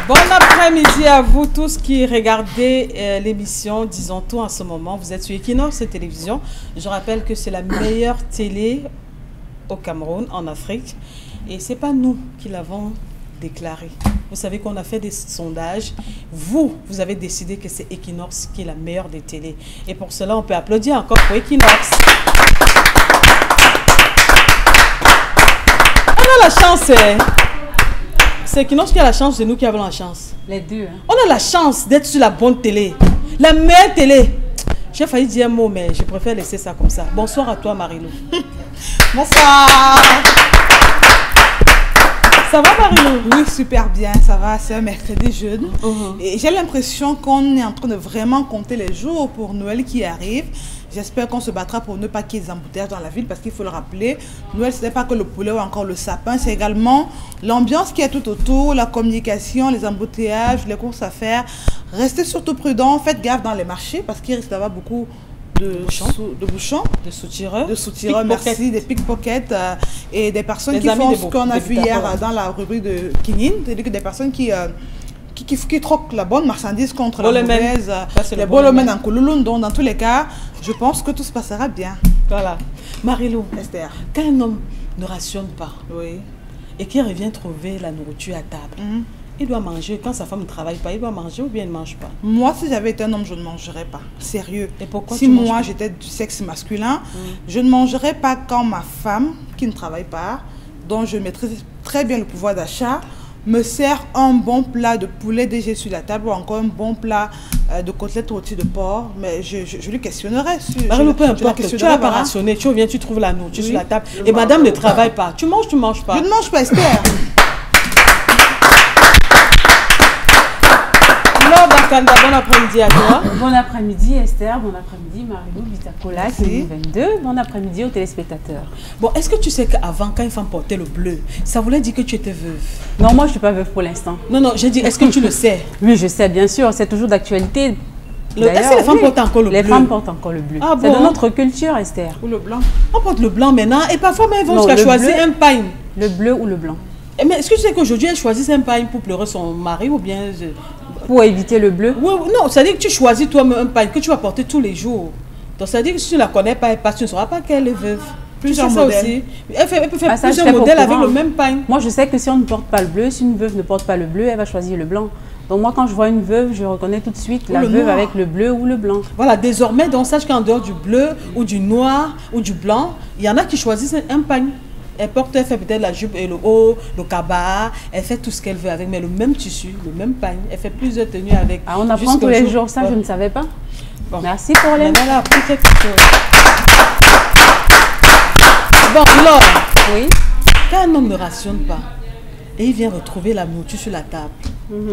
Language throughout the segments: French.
Bon après-midi à vous tous qui regardez l'émission Disons Tout en ce moment. Vous êtes sur Equinox Télévision. Je rappelle que c'est la meilleure télé au Cameroun, en Afrique. Et ce n'est pas nous qui l'avons déclaré. Vous savez qu'on a fait des sondages. Vous avez décidé que c'est Equinox qui est la meilleure des télés. Et pour cela, on peut applaudir encore pour Equinox. On a la chance, c'est Equinox qui a la chance, c'est nous qui avons la chance. Les deux. Hein. On a la chance d'être sur la bonne télé. La meilleure télé. J'ai failli dire un mot, mais je préfère laisser ça comme ça. Bonsoir à toi, Marilou. Bonsoir. Ça va, Marilou? Oui, super bien, ça va. C'est un mercredi jeune. Et j'ai l'impression qu'on est en train de vraiment compter les jours pour Noël qui arrive. J'espère qu'on se battra pour ne pas qu'il y ait des embouteillages dans la ville, parce qu'il faut le rappeler, Noël, ce n'est pas que le poulet ou encore le sapin, c'est également l'ambiance qui est tout autour, la communication, les embouteillages, les courses à faire. Restez surtout prudents, faites gaffe dans les marchés, parce qu'il risque d'avoir beaucoup de bouchons, de soutireurs, merci, des pickpockets et des personnes qui font ce qu'on a vu hier dans la rubrique de Kinin, c'est-à-dire que des personnes qui troquent la bonne marchandise contre la mauvaise, les bolomènes en Koulouloun. Donc dans tous les cas, je pense que tout se passera bien. Voilà. Marilou, Esther, quand un homme ne rationne pas, oui, et qu'il revient trouver la nourriture à table, il doit manger. Quand sa femme ne travaille pas, il doit manger ou bien il ne mange pas? Moi, si j'avais été un homme, je ne mangerais pas. Sérieux. Et pourquoi? Si moi j'étais du sexe masculin, je ne mangerais pas quand ma femme, qui ne travaille pas, dont je maîtrise très bien le pouvoir d'achat, me sert un bon plat de poulet DG sur la table ou encore un bon plat de côtelettes rôties de porc. Mais je lui questionnerai. Peu importe, tu n'as pas rationné, tu reviens, tu trouves la nourriture sur la table et madame ne travaille pas. Tu manges pas? Je ne mange pas, Esther. Bon après-midi à toi. Bon après-midi Esther, bon après-midi Marilou, Vitacola, c'est 22. Bon après-midi aux téléspectateurs. Bon, est-ce que tu sais qu'avant, quand une femme portait le bleu, ça voulait dire que tu étais veuve? Non, moi je ne suis pas veuve pour l'instant. Non, j'ai dit, est-ce que tu le sais? Oui, je sais, bien sûr, c'est toujours d'actualité. Est-ce que les femmes portent encore le bleu? Les femmes portent encore le bleu. Ah, c'est de notre culture, Esther. Ou le blanc? On porte le blanc maintenant et parfois même ils vont jusqu'à choisir un pain. Le bleu ou le blanc? Mais est-ce que tu sais qu'aujourd'hui elle choisit un pain pour pleurer son mari ou bien... Pour éviter le bleu? Oui, non, ça veut dire que tu choisis toi-même un pain que tu vas porter tous les jours. Donc ça veut dire que si tu ne la connais pas, tu ne sauras pas qu'elle est veuve. Plusieurs modèles. Elle peut faire plusieurs modèles avec le même pain. Moi je sais que si on ne porte pas le bleu, si une veuve ne porte pas le bleu, elle va choisir le blanc. Donc moi quand je vois une veuve, je reconnais tout de suite la veuve avec le bleu ou le blanc. Voilà, désormais, donc sache qu'en dehors du bleu ou du noir ou du blanc, il y en a qui choisissent un pain. Elle fait peut-être la jupe et le haut, le cabas, elle fait tout ce qu'elle veut avec, mais le même tissu, le même pain. Elle fait plusieurs tenues avec. Ah, on apprend tous les jours, ça je ne savais pas. Bon. Merci pour les... Voilà, après quelque chose. Bon, alors, oui. Quand un homme ne rationne pas et il vient retrouver la nourriture sur la table,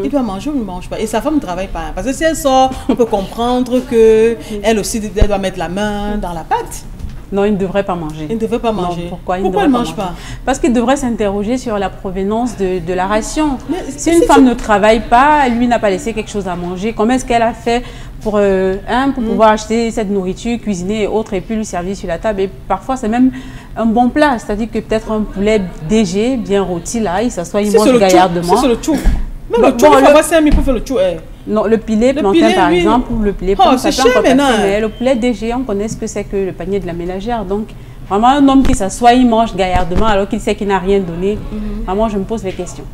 il doit manger ou il ne mange pas. Et sa femme ne travaille pas. Parce que si elle sort, on peut comprendre qu'elle aussi elle doit mettre la main dans la pâte. Non, il ne devrait pas manger. Il ne devrait pas manger. Non, pourquoi il ne mange pas? Parce qu'il devrait s'interroger sur la provenance de la ration. Si une femme ne travaille pas, lui n'a pas laissé quelque chose à manger, comment est-ce qu'elle a fait pour pouvoir acheter cette nourriture, cuisiner et autres, et puis lui servir sur la table? Et parfois, c'est même un bon plat. C'est-à-dire que peut-être un poulet DG, bien rôti, là, il s'assoit, il mange gaillardement. C'est le chou. Même le chou, il faut avoir 5 000 pour faire le chou. Non, le pilet plantain par exemple, ou le pilet plantain, c'est cher maintenant. Mais le poulet DG, on connaît ce que c'est que le panier de la ménagère. Donc, vraiment, un homme qui s'assoit, il mange gaillardement alors qu'il sait qu'il n'a rien donné. Vraiment, je me pose des questions.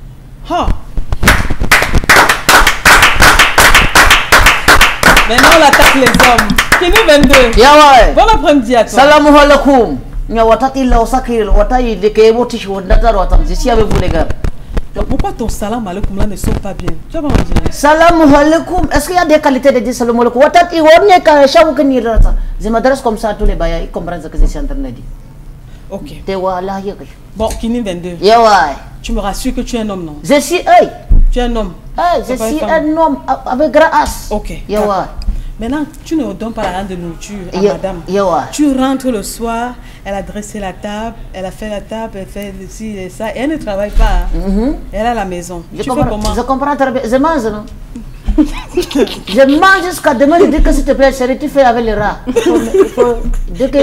Maintenant, on attaque les hommes. Kini 22. Yawa. Bon après-midi à toi. Salam alaikum. Pourquoi ton salam alaikum là ne sonne pas bien? Tu vas manger. Salam alaikum. Est-ce qu'il y a des qualités de dire salam alaikum? Je m'adresse comme ça à tous les bailleurs. Ils comprennent ce que je suis en train de dire. Ok. Bon, Kini 22. Yawa. Tu me rassures que tu es un homme, non? Je suis Tu es un homme. Je suis un homme avec grâce. Ok. Yawa. Maintenant, tu ne donnes pas la rente de nourriture à madame. Yawa. Tu rentres le soir, elle a dressé la table, elle a fait la table, elle fait ci et ça, et elle ne travaille pas. Elle est à la maison. Tu fais comment? Je comprends très bien. Je mange, non? Je mange jusqu'à demain, je dis que s'il te plaît, chérie, tu fais avec les rats. Il faut dire que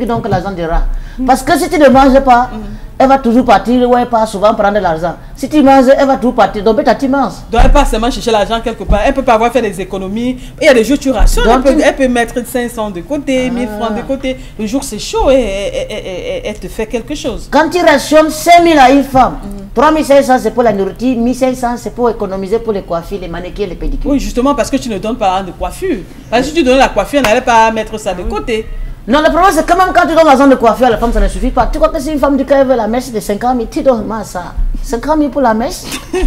donc l'argent des rats. Parce que si tu ne manges pas, elle va toujours partir où elle part souvent prendre de l'argent. Si tu manges, elle va toujours partir. Donc peut-être tu manges. Donc elle part seulement chercher l'argent quelque part. Elle peut pas avoir fait des économies. Il y a des jours où tu rationnes. Elle peut mettre 500 de côté, 1000 francs de côté. Le jour c'est chaud et elle te fait quelque chose. Quand tu rationnes 5000 à une femme, 3500 c'est pour la nourriture, 1500 c'est pour économiser pour les coiffures, les manéquins, les pédicures. Oui, justement parce que tu ne donnes pas l'argent de coiffure. Parce que si tu donnes la coiffure, elle n'allait pas mettre ça de côté. Non, le problème c'est que même quand tu donnes l'argent de coiffure à la femme, ça ne suffit pas. Tu crois que si une femme dit qu'elle veut la mèche de 50 000, tu donnes ça. 50 000 pour la mèche?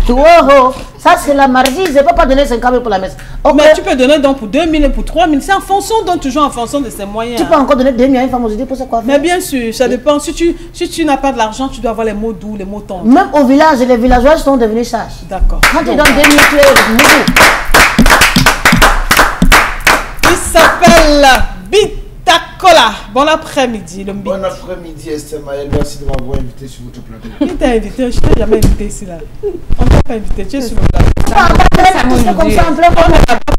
Wow, ça c'est la margine, je ne peux pas donner 50 000 pour la mèche. Okay. Mais tu peux donner donc pour 2 000 et pour 3 000. C'est en fonction, donne toujours en fonction de ses moyens. Tu peux encore donner 2 000 à une femme aujourd'hui pour sa coiffure? Mais bien sûr, ça dépend. Si tu n'as pas de l'argent, tu dois avoir les mots doux, les mots tendres. Même au village, les villageois sont devenus sages. D'accord. Quand tu donnes 2 000, tu es moudou. Il s'appelle Bitakola. Bon après-midi, le Bon après-midi, Esther Maël. Merci de m'avoir invité sur votre plateau. Qui t'a invité? Je ne t'ai jamais invité ici. Là. On ne t'a pas invité. Tu es sur le plateau.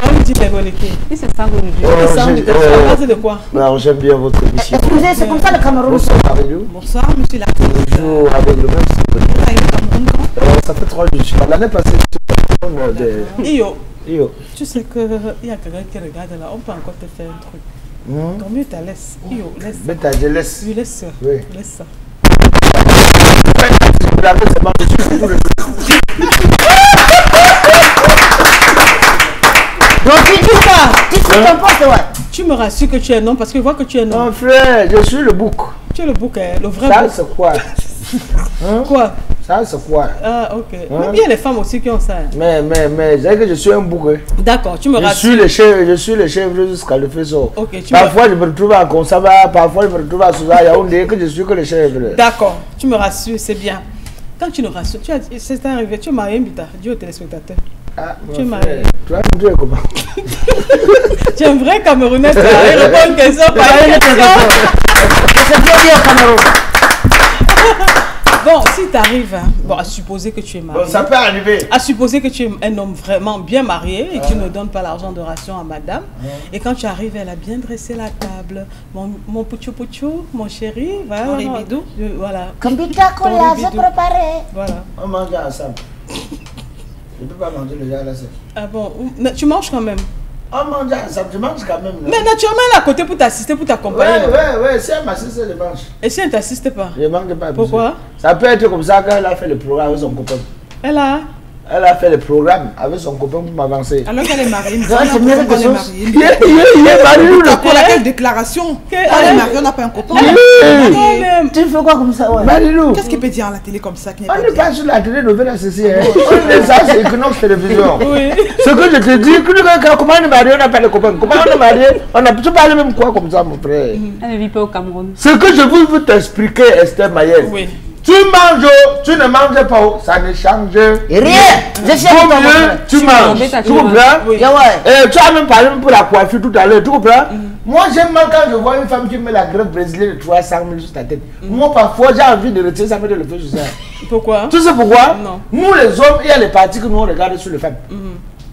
On dit les bonnéqués. Et c'est ça aujourd'hui. C'est de quoi? J'aime bien votre émission. Écoutez, c'est comme ça le Cameroun. Bonsoir, Marilou. Bonsoir, monsieur la. Bonjour, avec le même Vous arrivez au Cameroun quand? Ça fait 3 jours. Je suis là. L'année passée, je suis Iyo, Iyo. tu sais qu'il y a quelqu'un qui regarde là. On peut encore te faire un truc. Tant mieux, tu laisse. Iyo, laisse. Mais t'as, je laisse. Oui, laisse ça. Oui. Laisse ça. Donc tu dis pas, tu te comportes, ouais. Tu me rassures que tu es un homme parce que je vois que tu es un homme. Mon frère, je suis le bouc. Tu es le bouc, le vrai Ça, bouc. c'est quoi? Quoi? Ça, c'est quoi? Ah, ok. Même il y a les femmes aussi qui ont ça. Mais, je sais que je suis un bouc. D'accord, tu me Je rassures. suis le chef jusqu'à le faisceau. Ok, tu parfois, je me retrouve à Konsaba, parfois, je me retrouve à Souza, Yaoundé, que je suis que le chef. D'accord, tu me rassures, c'est bien. Quand tu nous rassures, c'est arrivé, tu es marié, Mbita, dis aux téléspectateurs. Ah, Tu es marié. Toi, tu es comment? Tu es un vrai Camerounais, tu as répondu à une question par une question. C'est bien dit au Cameroun. Bon, si tu arrives, bon, à supposer que tu es marié. Bon, ça peut arriver. À supposer que tu es un homme vraiment bien marié et que tu ne donnes pas l'argent de ration à madame. Et quand tu arrives, elle a bien dressé la table. Mon pouchou, mon chéri, voilà. Mon ribidou. Voilà. Comme Bitakola, j'ai préparé. Voilà. On mange ensemble. Je ne peux pas manger le gars là. Ah bon, mais tu manges quand même. On mange ensemble, je mange quand même. Là. Mais naturellement, elle est à côté pour t'assister, pour t'accompagner. Ouais, si elle m'assiste, je mange. Et si elle ne t'assiste pas? Je ne mange pas. Pourquoi? Ça peut être comme ça quand elle a fait le programme avec son copain. Elle a fait le programme avec son copain pour m'avancer. Alors qu'elle est mariée, c'est mieux que chose. Il est marié ou Pour laquelle déclaration? Quand elle est mariée, on n'a pas un copain. Tu fais quoi comme ça, ouais? Marilou, Qu'est-ce qu'il peut dire à la télé comme ça qui n'est on pas n'est bien? pas sur la télé nouvelle à ceci. On est ça, c'est Equinox Télévision. Oui. Ce que je te dis, comment on est marié, on n'a pas de copain. Comment on est marié, on a tu parles même quoi comme ça, mon frère. Elle ne vit pas au Cameroun. Ce que je veux t'expliquer, Esther Maël. Oui. Tu manges, tu ne manges pas, ça ne change Rien. Je sais Vaut pas mieux, tu manges. Tu comprends? Oui. Yeah, ouais. Et tu as même parlé pour la coiffure tout à l'heure, tu comprends? Moi, j'aime mal quand je vois une femme qui met la greffe brésilienne de 300 000 sur ta tête. Moi, parfois, j'ai envie de retirer ça, mais de le faire sur ça. Pourquoi? Tu sais pourquoi? Non. Nous, les hommes, il y a les parties que nous, on regarde sur les femmes.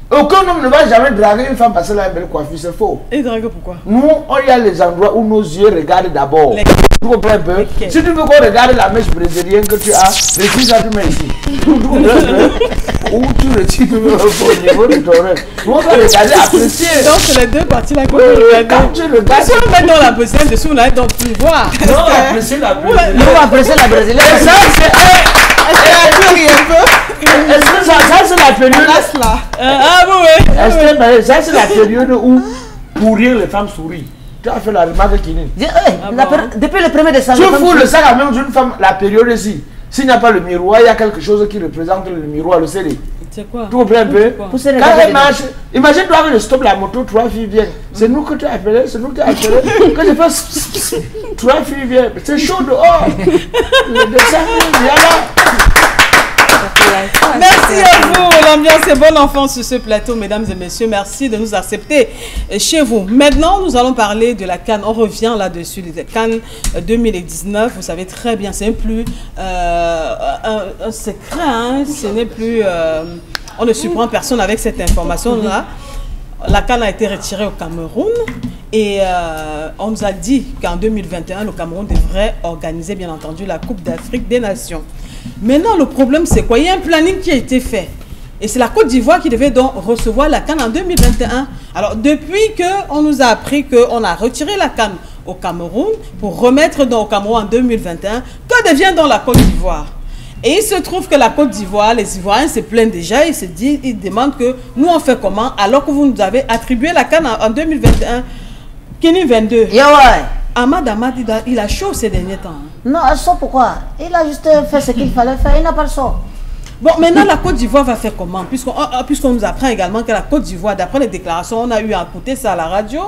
Aucun homme ne va jamais draguer une femme parce qu'elle a une belle coiffure, c'est faux. Et drague pourquoi? Nous, il y a les endroits où nos yeux regardent d'abord. Les- Tu comprends un peu? Ok. Si tu veux qu'on regarde la mèche brésilienne que tu as, retire ça, tu mets ici. Tu comprends un peu? Ou tu retires au niveau de ton rêve. Nous, on va regarder, apprécier. Donc, c'est les deux parties là que vous Quand regardez. tu regardes, Si on met dans la besogne dessous, on a donc plus voir. non, apprécier la Nous, brésilienne. on va apprécier la brésilienne. Et ça, est-ce que ça, c'est la période? Laisse là. Ah oui, oui. Est-ce que ça, c'est la période où, pour rire, les femmes sourient? Tu as fait la remarque qui n'est. Depuis le 1er décembre. Tu fous le sac à main d'une femme, la période ici. S'il n'y a pas le miroir, il y a quelque chose qui représente le miroir, le CD. C'est quoi? Tu comprends un peu? Pourquoi? Quand elle marche, imagine-toi avec le stop, la moto, 3 filles viennent. C'est nous que tu as appelé, c'est nous qui as appelé. Quand je fais 3 filles viennent, c'est chaud dehors. Le dessin, il y a là. Merci à vous. L'ambiance est bonne enfant sur ce plateau, mesdames et messieurs. Merci de nous accepter chez vous. Maintenant, nous allons parler de la CAN. On revient là-dessus. Les CAN 2019, vous savez très bien, c'est plus un secret. Hein. Ce n'est plus... on ne surprend personne avec cette information-là. La CAN a été retirée au Cameroun. Et on nous a dit qu'en 2021, le Cameroun devrait organiser, bien entendu, la Coupe d'Afrique des Nations. Maintenant, le problème, c'est quoi? Il y a un planning qui a été fait. Et c'est la Côte d'Ivoire qui devait donc recevoir la CAN en 2021. Alors, depuis qu'on nous a appris qu'on a retiré la CAN au Cameroun pour remettre donc au Cameroun en 2021, que devient donc la Côte d'Ivoire? Et il se trouve que la Côte d'Ivoire, les Ivoiriens se plaignent déjà, ils demandent que nous on fait comment alors que vous nous avez attribué la CAN en 2021, Kini 22. Ahmad, il a chaud ces derniers temps. Non, elle sort pourquoi? Il a juste fait ce qu'il fallait faire, il n'a pas le sort. Bon, maintenant la Côte d'Ivoire va faire comment? Puisqu'on nous apprend également que la Côte d'Ivoire, d'après les déclarations, on a eu à écouter ça à la radio,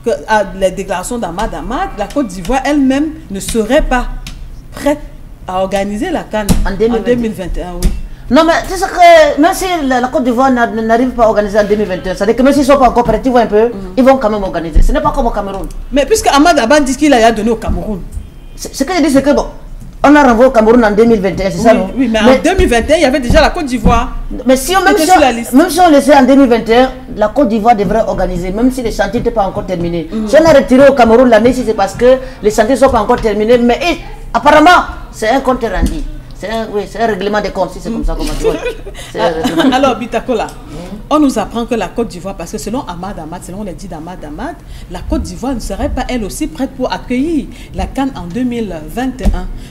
que les déclarations d'Ahmad, la Côte d'Ivoire elle-même ne serait pas prête à organiser la CAN en 2021, oui. Non, mais tu sais que même si la Côte d'Ivoire n'arrive pas à organiser en 2021, ça veut dire que même s'ils ne sont pas encore prêts, tu vois un peu, ils vont quand même organiser. Ce n'est pas comme au Cameroun. Mais puisque Ahmad dit qu'il a donné au Cameroun. Ce que je dis, c'est que bon, on a renvoyé au Cameroun en 2021, c'est ça, non? Oui, mais en 2021, il y avait déjà la Côte d'Ivoire. Mais si même si on laissait en 2021, la Côte d'Ivoire devrait organiser, même si les chantiers n'étaient pas encore terminés. Si on a retiré au Cameroun l'année, c'est parce que les chantiers ne sont pas encore terminés, mais apparemment, c'est un compte rendu. C'est un règlement des comptes, si c'est comme ça qu'on va dire. Alors, Bitakola, on nous apprend que la Côte d'Ivoire, parce que selon Ahmad, selon les dits d'Ahmad, la Côte d'Ivoire ne serait pas elle aussi prête pour accueillir la CAN en 2021.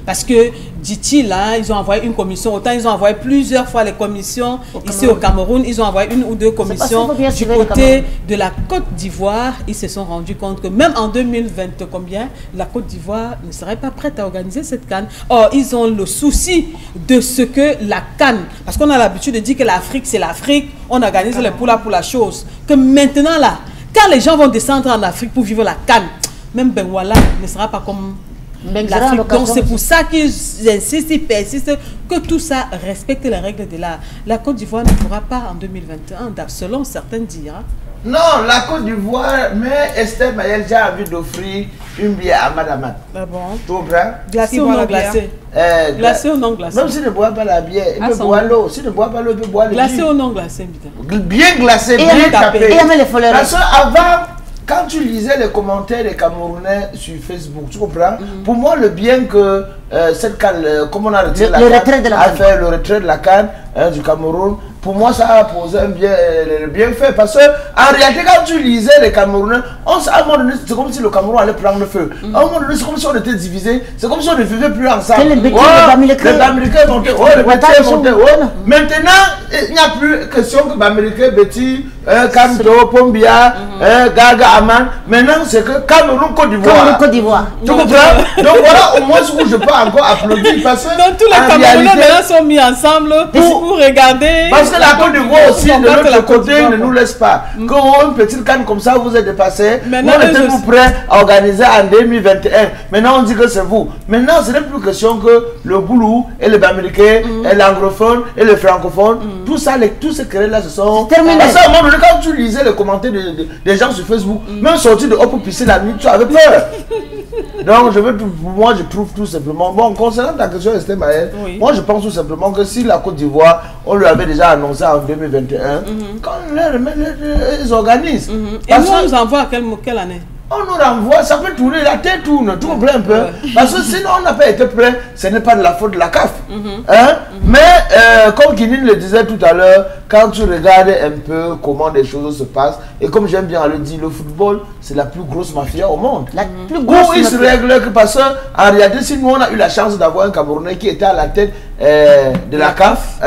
Parce que, dit-il, ils ont envoyé une commission, autant ils ont envoyé plusieurs fois les commissions ici au Cameroun, ils ont envoyé une ou deux commissions du côté de la Côte d'Ivoire. Ils se sont rendus compte que même en 2020, combien, la Côte d'Ivoire ne serait pas prête à organiser cette CAN. Or, ils ont le souci de ce que la CAN, parce qu'on a l'habitude de dire que l'Afrique c'est l'Afrique, on organise les poulas pour la chose, que maintenant là, quand les gens vont descendre en Afrique pour vivre la CAN, même Benwala ne sera pas comme l'Afrique. Donc c'est pour ça qu'ils insistent, ils persistent que tout ça respecte les règles de l'art. La Côte d'Ivoire ne pourra pas en 2021, selon certains dire. Non, la Côte d'Ivoire, mais Esther Mayel, j'ai envie d'offrir une bière à Madame. Ah bon? Tu comprends? Glacée ou non glacée? Glacée ou non glacée? Même s'il ne boit pas la bière, il peut boire l'eau. S'il ne boit pas l'eau, il peut boire le jus. Glacée ou non glacée? Bien glacée, bien tapé. Et parce qu'avant, quand tu lisais les commentaires des Camerounais sur Facebook, tu comprends? Pour moi, le bien que cette canne, comme on a retiré le retrait de la CAN du Cameroun, pour moi, ça a posé un bien fait. Parce qu'en réalité, quand tu lisais les Camerounais, à un moment donné, c'est comme si le Cameroun allait prendre le feu. À un moment donné, c'est comme si on était divisés. C'est comme si on ne vivait plus ensemble. Les Bamileke montaient. Maintenant, il n'y a plus question que Bamileke, Betty, Kamto, Pombia, Gaga, Aman. Maintenant, c'est que Cameroun, Côte d'Ivoire. Tu comprends? Donc voilà, au moins, où je peux encore applaudir. Parce que donc tous les Camerounais maintenant sont mis ensemble pour regarder. Parce que la Côte d'Ivoire aussi, de l'autre côté, ne nous laisse pas. Quand une petite canne comme ça vous est dépassée, on était tout prêts à organiser en 2021. Maintenant, on dit que c'est vous. Maintenant, ce n'est plus question que le boulot et le américain, et l'anglophone et le francophone, tout ça, tous ces querelles-là se sont terminés. Parce qu'à un moment donné, quand tu lisais les commentaires des gens sur Facebook, même sorti de haut pour pisser la nuit, tu avais peur. Donc, moi, je trouve tout simplement. Bon, concernant ta question, Esther Maël, moi, je pense tout simplement que si la Côte d'Ivoire, on lui avait déjà annoncé en 2021, quand ils organisent. Et nous, on nous envoie à quelle année? On nous renvoie, ça peut tourner, la tête tourne, tout comprend un peu. Parce que sinon on n'a pas été prêt, ce n'est pas de la faute de la CAF. Mais comme Kinine le disait tout à l'heure, quand tu regardes un peu comment les choses se passent, et comme j'aime bien le dire, le football, c'est la plus grosse mafia au monde. La plus grosse mafia. Il se règle que parce qu'en réalité, si nous on a eu la chance d'avoir un Camerounais qui était à la tête de la CAF,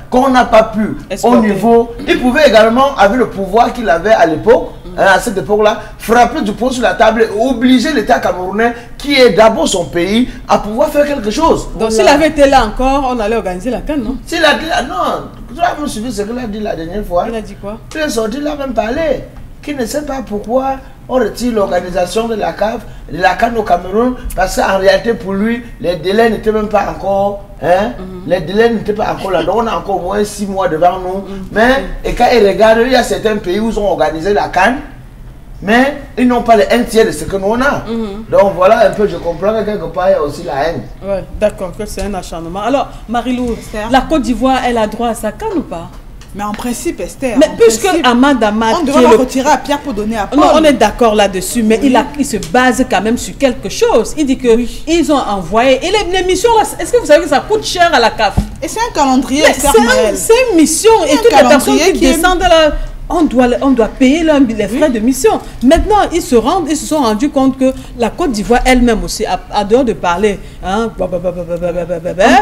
qu'on n'a pas pu au niveau, il pouvait également, avec le pouvoir qu'il avait à l'époque, à cette époque-là, frapper du poing sur la table et obliger l'État camerounais, qui est d'abord son pays, à pouvoir faire quelque chose. Donc s'il avait été là encore, on allait organiser la CAN, non? S'il a dit là, non, tu as même suivi ce qu'il a dit la dernière fois. Il a dit quoi? Il est sorti là même parler, qui ne sait pas pourquoi on retire l'organisation de la CAN au Cameroun, parce qu'en réalité pour lui, les délais n'étaient même pas encore, les délais n'étaient pas encore là, donc on a encore au moins 6 mois devant nous. Mais, et quand il regarde, il y a certains pays où ils ont organisé la CAN, mais ils n'ont pas les 1/3 de ce que nous on a. Donc voilà un peu, je comprends que quelque part il y a aussi la haine. Ouais, d'accord, que c'est un acharnement. Alors, Marie-Lou, la Côte d'Ivoire, elle a droit à sa CAN ou pas? Mais en principe, Esther. Mais puisque Ahmad, on devrait retirer à Pierre pour donner à Paul. Non, on est d'accord là-dessus, mais il se base quand même sur quelque chose. Il dit que ils ont envoyé. Et les missions, est-ce que vous savez que ça coûte cher à la CAF? Et c'est un calendrier. C'est une mission. Et toutes les personnes qui descendent là, on doit payer les frais de mission. Maintenant, ils se sont rendus compte que la Côte d'Ivoire elle-même aussi, à dehors de parler, hein,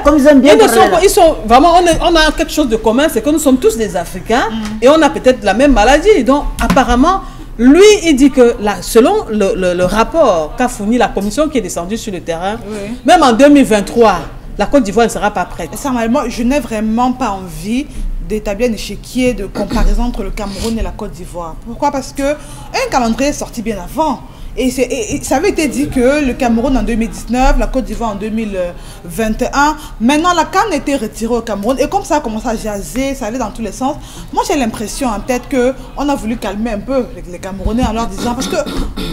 comme ils aiment bien ils sont vraiment, on a quelque chose de commun, c'est que nous sommes tous des Africains et on a peut-être la même maladie. Donc, apparemment, lui, il dit que selon le rapport qu'a fourni la commission qui est descendue sur le terrain, même en 2023, la Côte d'Ivoire ne sera pas prête. Ça, moi, je n'ai vraiment pas envie d'établir un échiquier de comparaison entre le Cameroun et la Côte d'Ivoire. Pourquoi? Parce que un calendrier est sorti bien avant. Et ça avait été dit que le Cameroun en 2019, la Côte d'Ivoire en 2021. Maintenant, la CAN a été retirée au Cameroun. Et comme ça a commencé à jaser, ça allait dans tous les sens. Moi, j'ai l'impression, peut-être qu'on a voulu calmer un peu les Camerounais en leur disant... Parce que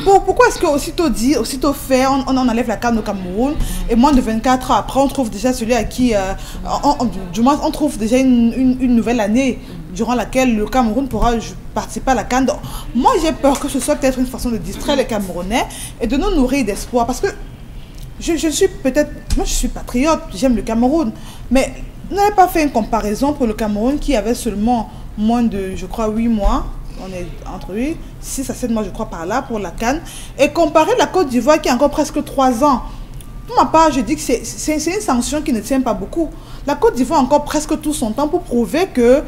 pourquoi est-ce qu'aussitôt fait, on enlève la CAN au Cameroun et moins de 24 ans après, on trouve déjà celui à qui... du moins, on trouve déjà une nouvelle année durant laquelle le Cameroun pourra participer à la CAN. Moi, j'ai peur que ce soit peut-être une façon de distraire les Camerounais et de nous nourrir d'espoir. Parce que je suis peut-être... Moi, je suis patriote, j'aime le Cameroun. Mais vous n'avez pas fait une comparaison pour le Cameroun qui avait seulement moins de, je crois, 8 mois. On est entre 6 à 7 mois, je crois, par là, pour la CAN. Et comparer la Côte d'Ivoire qui a encore presque 3 ans. Pour ma part, je dis que c'est une sanction qui ne tient pas beaucoup. La Côte d'Ivoire a encore presque tout son temps pour prouver que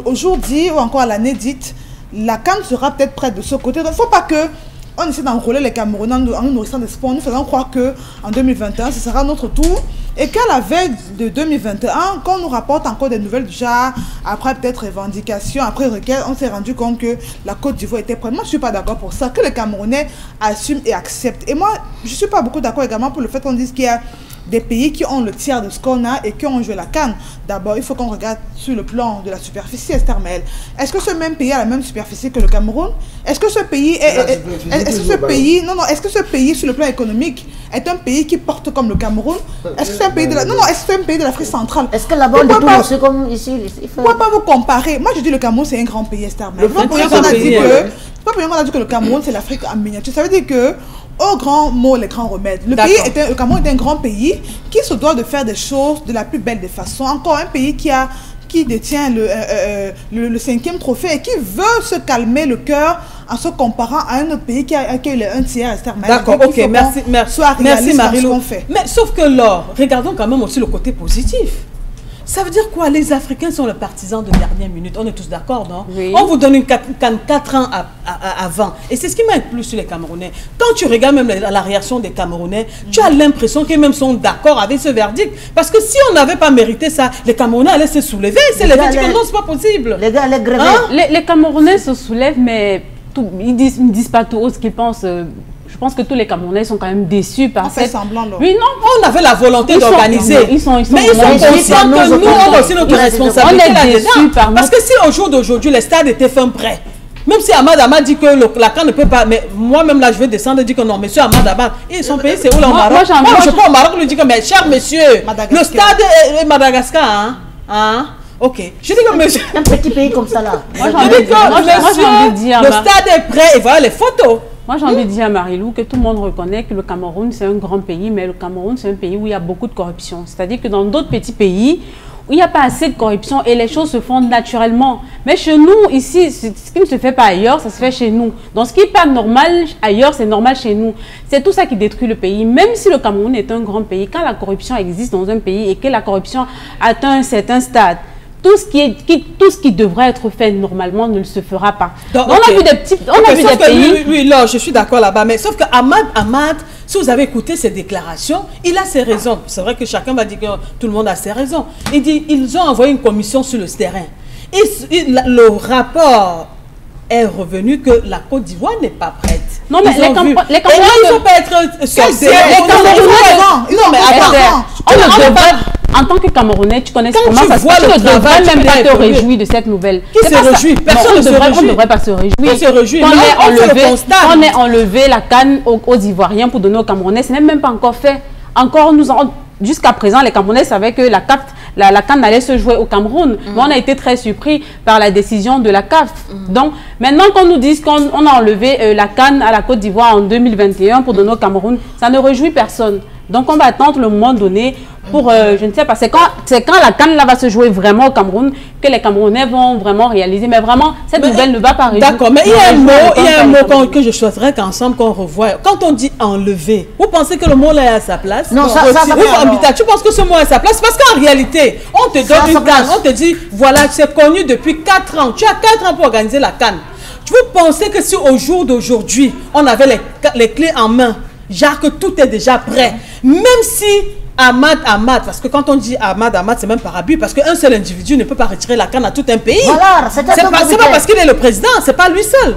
au jour dit ou encore à l'année dite, la CAN sera peut-être prête de ce côté. Donc il ne faut pas qu'on essaie d'enrôler les Camerounais en nous nourrissant d'espoir, nous faisant croire qu'en 2021, ce sera notre tour. Et qu'à la veille de 2021, quand on nous rapporte encore des nouvelles du genre, après peut-être revendication, après requête, on s'est rendu compte que la Côte d'Ivoire était prête. Moi, je ne suis pas d'accord pour ça, que les Camerounais assument et acceptent. Et moi, je ne suis pas beaucoup d'accord également pour le fait qu'on dise qu'il y a des pays qui ont le tiers de ce qu'on a et qui ont joué la CAN. D'abord, il faut qu'on regarde sur le plan de la superficie, Esther Maëlle. Est-ce que ce même pays a la même superficie que le Cameroun? Est-ce que ce pays est-ce que ce pays, sur le plan économique, est un pays qui porte comme le Cameroun? Est-ce que c'est un pays de la... est-ce que c'est un pays de l'Afrique centrale? Est-ce que là-bas, on détourne aussi comme ici? Pourquoi pas vous comparer? Moi, je dis le Cameroun, c'est un grand pays, Esther Maëlle. C'est pas pour rien qu'on a dit que le Cameroun, c'est l'Afrique en miniature. Ça veut dire que au grand mot, les grands remèdes. Le Cameroun est un grand pays qui se doit de faire des choses de la plus belle des façons. Encore un pays qui détient le 5e trophée et qui veut se calmer le cœur en se comparant à un autre pays qui a eu un tiers. D'accord, ok, merci Marie-Lou. Mais sauf que là, regardons quand même aussi le côté positif. Ça veut dire quoi? Les Africains sont les partisans de dernière minute. On est tous d'accord, non? Oui. On vous donne une CAN 4 ans avant. Et c'est ce qui m'a plu sur les Camerounais. Quand tu regardes même la réaction des Camerounais, tu as l'impression qu'ils même sont d'accord avec ce verdict. Parce que si on n'avait pas mérité ça, les Camerounais allaient se soulever. C'est les verdict que non, c'est pas possible. Les gars allaient gréver. Les Camerounais se soulèvent, mais ils ne disent pas tout haut ce qu'ils pensent. Je pense que tous les Camerounais sont quand même déçus par fait semblant, là. Oui, non. On avait la volonté d'organiser. Mais ils sont conscients que nous, on a aussi notre responsabilité. On est déçus par parce que si au jour d'aujourd'hui, les stades étaient fin prêts, même si Ahmad dit que la CAN ne peut pas, mais moi-même là, je vais descendre et dire que non, monsieur Ahmad, et son pays, c'est où là au Maroc? Moi, je prends au Maroc, lui dis que, mais cher monsieur, le stade est Madagascar, hein? Ok. Je dis que monsieur... Un petit pays comme ça là. Moi, j'ai envie de dire... Le stade est prêt et voilà les photos. Moi, j'ai envie de dire à Marie-Lou que tout le monde reconnaît que le Cameroun, c'est un grand pays, mais le Cameroun, c'est un pays où il y a beaucoup de corruption. C'est-à-dire que dans d'autres petits pays, où il n'y a pas assez de corruption et les choses se font naturellement. Mais chez nous, ici, ce qui ne se fait pas ailleurs, ça se fait chez nous. Donc, ce qui n'est pas normal ailleurs, c'est normal chez nous. C'est tout ça qui détruit le pays. Même si le Cameroun est un grand pays, quand la corruption existe dans un pays et que la corruption atteint un certain stade, tout ce qui devrait être fait normalement ne se fera pas. Donc, on a vu des petits, pays. Oui, là, je suis d'accord là-bas. Mais sauf que Ahmad, si vous avez écouté ses déclarations, il a ses raisons. C'est vrai que chacun va dire que tout le monde a ses raisons. Il dit, ils ont envoyé une commission sur le terrain. Et le rapport est revenu que la Côte d'Ivoire n'est pas prête. Non, mais les Camerounais ne peuvent pas être sortis. Non, mais attends. En tant que Camerounais, tu connais comment ça se passe. Tu ne devrais même pas te réjouir de cette nouvelle. Qui se réjouit? Personne ne se réjouit. On ne devrait pas se réjouir. Qui se réjouit? On ait enlevé la CAN aux Ivoiriens pour donner aux Camerounais. Ce n'est même pas encore fait. Jusqu'à présent, les Camerounais savaient que la CAN allait se jouer au Cameroun. Mais on a été très surpris par la décision de la CAF. Donc, maintenant qu'on nous dise qu'on a enlevé la CAN à la Côte d'Ivoire en 2021 pour donner au Cameroun, ça ne réjouit personne. Donc, on va attendre le moment donné pour, je ne sais pas, c'est quand la CAN là va se jouer vraiment au Cameroun que les Camerounais vont vraiment réaliser. Mais vraiment, cette nouvelle ne va pas réjouir. D'accord, mais il y a un mot que je souhaiterais qu'ensemble qu'on revoie. Quand on dit enlever, vous pensez que le mot là est à sa place? Non, ça tu penses que ce mot est à sa place? Parce qu'en réalité, on te donne une CAN, on te dit, voilà, c'est connu depuis 4 ans. Tu as 4 ans pour organiser la CAN. Vous pensez que si au jour d'aujourd'hui, on avait les clés en main, genre que tout est déjà prêt, même si Ahmad, parce que quand on dit Ahmad, c'est même par abus, parce qu'un seul individu ne peut pas retirer la CAN à tout un pays. Voilà, c'est pas parce qu'il est le président, c'est pas lui seul.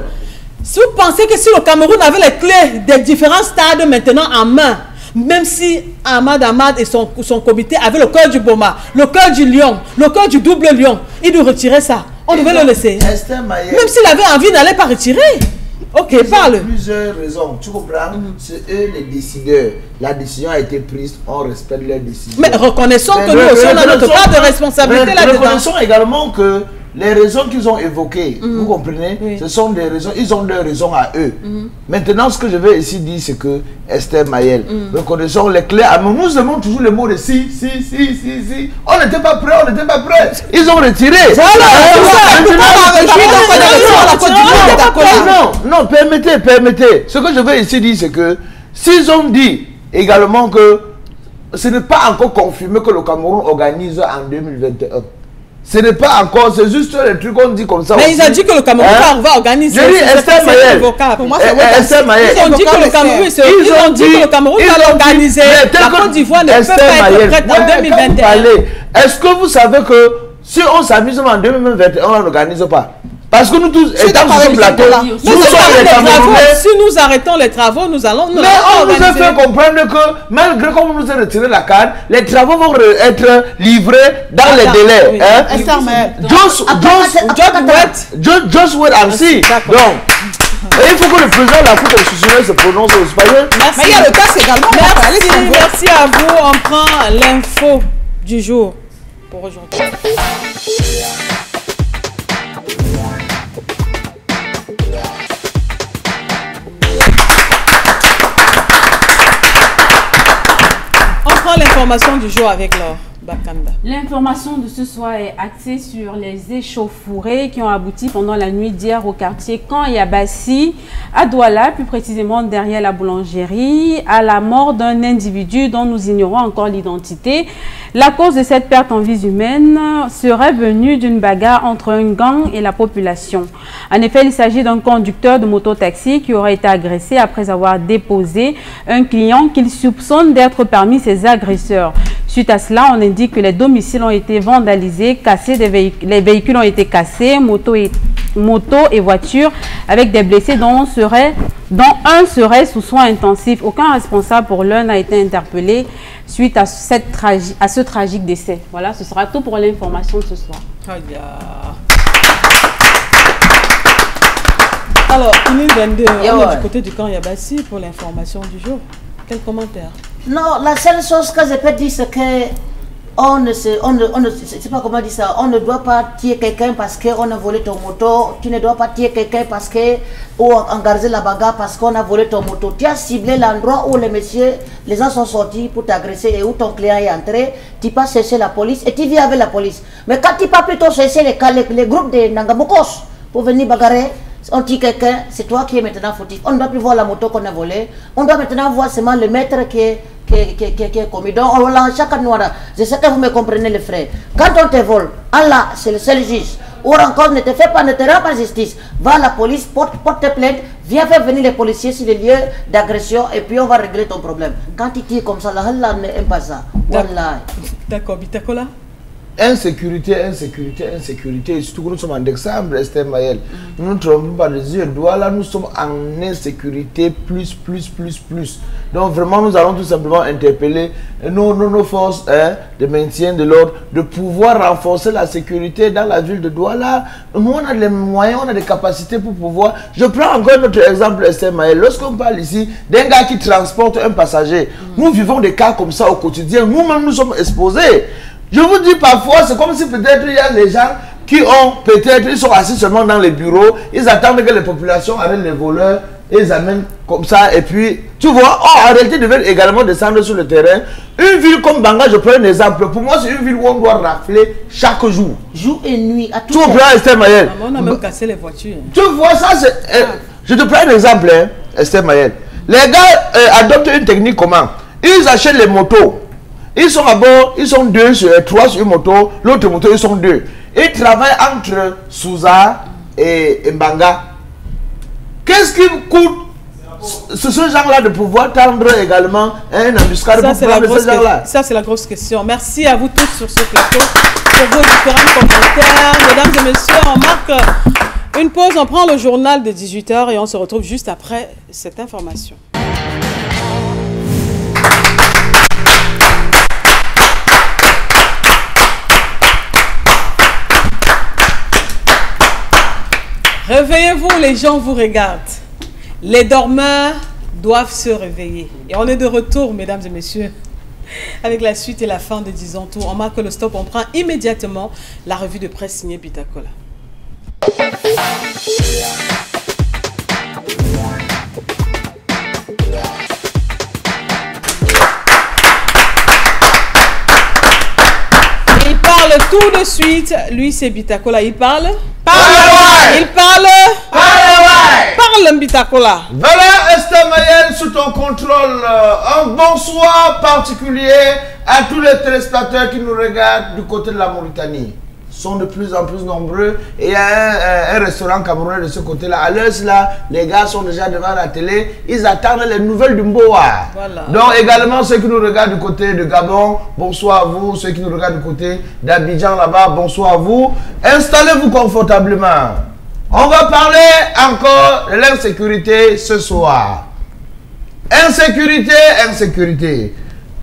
Si vous pensez que si le Cameroun avait les clés des différents stades maintenant en main, même si Ahmad et son comité avaient le cœur du Boma, le cœur du lion, le cœur du double lion, il doit retirer ça. On devait le laisser. Même s'il avait envie, il n'allait pas retirer. Ok, parle. Plusieurs raisons, tu comprends? C'est eux les décideurs. La décision a été prise, on respecte leur décision. Mais reconnaissons que nous aussi, on a notre part de responsabilité là-dedans. Reconnaissons également que les raisons qu'ils ont évoquées, vous comprenez, ce sont des raisons, ils ont leurs raisons à eux. Maintenant, ce que je vais ici dire, c'est que Esther Mayel, reconnaissons les clés. Nous nous demandons toujours le mot de si. On n'était pas prêt, Ils ont retiré. Non, permettez. Ce que je veux ici dire, c'est que s'ils ont dit également que ce n'est pas encore confirmé que le Cameroun organise en 2021. Ce n'est pas encore, c'est juste les trucs qu'on dit comme ça. Mais ils ont dit que le Cameroun va organiser. Je dis Esther Mayel. Pour moi, c'est Ils ont dit que le Cameroun va l'organiser. La Côte d'Ivoire ne peut pas être prête en 2021. Est-ce que vous savez que si on s'amuse en 2021, on ne l'organise pas? Parce que nous tous, étant sur ce plateau, nous sommes les Camerounais. Si nous arrêtons les travaux, nous allons. Mais on nous a fait comprendre que malgré qu'on nous a retiré la CAN, les travaux vont être livrés dans les délais. Just wait and see. Donc, il faut que le président de la Cour constitutionnelle se prononce au espagnol. Merci. Mais il y a le cas également. Merci à vous. On prend l'info du jour pour aujourd'hui. L'information du jour avec Laure Bakanda. L'information de ce soir est axée sur les échauffourées qui ont abouti pendant la nuit d'hier au quartier Camp Yabassi, à Douala, plus précisément derrière la boulangerie, à la mort d'un individu dont nous ignorons encore l'identité. La cause de cette perte en vies humaines serait venue d'une bagarre entre un gang et la population. En effet, il s'agit d'un conducteur de moto-taxi qui aurait été agressé après avoir déposé un client qu'il soupçonne d'être parmi ses agresseurs. Suite à cela, on indique que les domiciles ont été vandalisés, cassés, les véhicules ont été cassés, moto et voitures, avec des blessés dont un serait sous soins intensifs. Aucun responsable pour l'un n'a été interpellé suite à ce tragique décès. Voilà, ce sera tout pour l'information de ce soir. Alors, 2022, on est du côté du camp Yabassi pour l'information du jour. Quel commentaire? Non, la seule chose que je peux dire, c'est que c'est pas comment dire ça, on ne doit pas tuer quelqu'un parce qu'on a volé ton moto, tu ne dois pas tuer quelqu'un parce que, ou engager la bagarre parce qu'on a volé ton moto. Tu as ciblé l'endroit où les gens sont sortis pour t'agresser et où ton client est entré, tu passes chercher la police et tu viens avec la police. Mais quand tu pas plutôt chercher les groupes de Nangamokos pour venir bagarrer, on tue quelqu'un, c'est toi qui es maintenant fautif. On ne doit plus voir la moto qu'on a volée, on doit maintenant voir seulement le maître qui est commis. Donc, on l'a chaque noir. Je sais que vous me comprenez, les frères. Quand on te vole, Allah, c'est le seul juge. Ou encore, ne te rend pas justice. Va à la police, porte tes plaintes, viens faire venir les policiers sur les lieux d'agression et puis on va régler ton problème. Quand tu tires comme ça, Allah n'aime pas ça. D'accord, Bitakola. Insécurité, surtout que nous sommes en décembre, Esther Mayel. Nous ne trompons pas les yeux. Douala, nous sommes en insécurité plus. Donc vraiment, nous allons tout simplement interpeller nos forces de maintien de l'ordre, de pouvoir renforcer la sécurité dans la ville de Douala. Nous, on a les moyens, on a des capacités pour pouvoir. Je prends encore notre exemple, Esther Mayel. Lorsqu'on parle ici d'un gars qui transporte un passager, nous vivons des cas comme ça au quotidien. Nous-mêmes, nous sommes exposés. Je vous dis parfois, c'est comme si peut-être il y a des gens qui ont peut-être, ils sont assis seulement dans les bureaux, ils attendent que les populations arrêtent les voleurs, et ils amènent comme ça, et puis, tu vois, en réalité, ils devaient également descendre sur le terrain. Une ville comme Banga, je prends un exemple, pour moi, c'est une ville où on doit rafler chaque jour. Jour et nuit, à tout Tu comprends, Esther Mayel? On a même cassé les voitures. Tu vois, ça, c'est... je te prends un exemple, hein, Esther Mayel. Les gars adoptent une technique comment? Ils achètent les motos. Ils sont à bord, ils sont 2 sur 3 sur une moto, l'autre moto, ils sont 2. Ils travaillent entre Souza et Mbanga. Qu'est-ce qui coûte ce genre-là de pouvoir tendre également un embuscade pour prendre ce genre-là? Ça, c'est la grosse question. Merci à vous tous sur ce plateau pour vos différents commentaires. Mesdames et messieurs, on marque une pause, on prend le journal de 18h et on se retrouve juste après cette information. Réveillez-vous, les gens vous regardent. Les dormeurs doivent se réveiller. Et on est de retour, mesdames et messieurs, avec la suite et la fin de Disons Tout. On marque le stop, on prend immédiatement la revue de presse signée Pitacola. Il parle tout de suite. Lui, c'est Pitacola. Il parle. Il parle. Parle, Pitacola. Voilà, Esther Mayel, sous ton contrôle. Un bonsoir particulier à tous les téléspectateurs qui nous regardent du côté de la Mauritanie. Ils sont de plus en plus nombreux. Et il y a un restaurant camerounais de ce côté-là. À l'heure, là, les gars sont déjà devant la télé. Ils attendent les nouvelles du Mboa. Voilà. Donc également ceux qui nous regardent du côté de Gabon, bonsoir à vous. Ceux qui nous regardent du côté d'Abidjan là-bas, bonsoir à vous. Installez-vous confortablement. On va parler encore de l'insécurité ce soir. Insécurité, insécurité.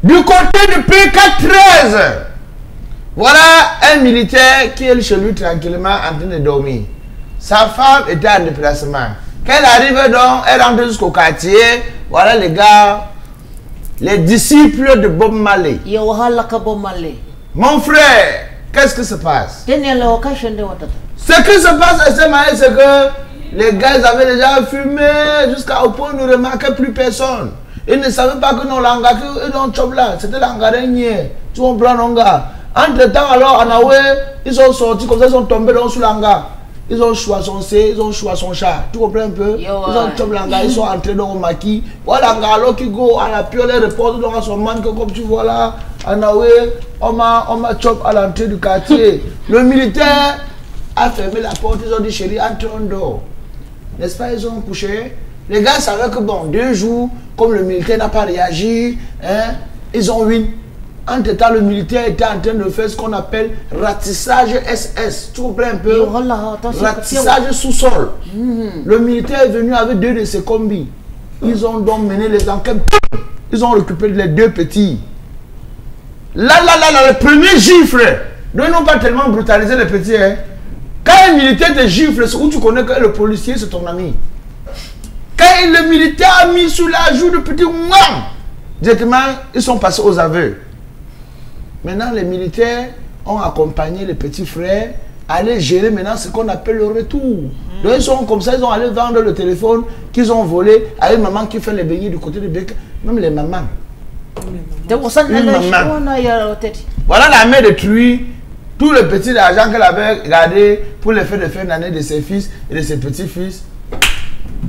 Du côté du PK13, voilà un militaire qui est chez lui tranquillement en train de dormir. Sa femme était en déplacement. Quand elle arrive donc, elle rentre jusqu'au quartier. Voilà les gars, les disciples de Bob Marley. Mon frère, qu'est-ce qui se passe? Ce qui se passe à ce moment, c'est que les gars ils avaient déjà fumé jusqu'au point où ils ne remarquaient plus personne. Ils ne savaient pas que non, l'anga qu'ils ont chop là, c'était l'angarenier. Tu comprends, non, gars? Entre temps, alors, en Aoué, ils sont sortis comme ça, ils sont tombés dans sous l'anga. Ils ont choisi son C, ils ont choisi son chat. Tu comprends un peu? Ils ont chop l'anga, ils sont entrés dans le maquis. Voilà l'anga, alors qui go à la piole, ils reposent dans son manque, comme tu vois là. En Aoué, on m'a chop à l'entrée du quartier. Le militaire a fermé la porte, ils ont dit chérie, entre on dort. N'est-ce pas, ils ont couché. Les gars savaient que bon, 2 jours, comme le militaire n'a pas réagi, hein, ils ont win. Entre-temps, le militaire était en train de faire ce qu'on appelle ratissage SS. Tu comprends un peu? Ratissage sous-sol. Le militaire est venu avec 2 de ses combis. Ils ont donc mené les enquêtes. Ils ont récupéré les 2 petits. Là, le premier gifle. Nous n'ont pas tellement brutalisé les petits. Hein. Quand un militaire te gifle, c'est où tu connais que le policier, c'est ton ami. Quand le militaire a mis sous la joue de petit ouam, directement, ils sont passés aux aveux. Maintenant, les militaires ont accompagné les petits frères à aller gérer maintenant ce qu'on appelle le retour. Donc, ils sont comme ça, ils ont allé vendre le téléphone qu'ils ont volé à une maman qui fait les beignets du côté de Beka. Même les mamans. Une maman. Voilà la mère de Truy, tout le petit argent qu'elle avait gardé pour les fêtes de fin d'année de ses fils et de ses petits-fils.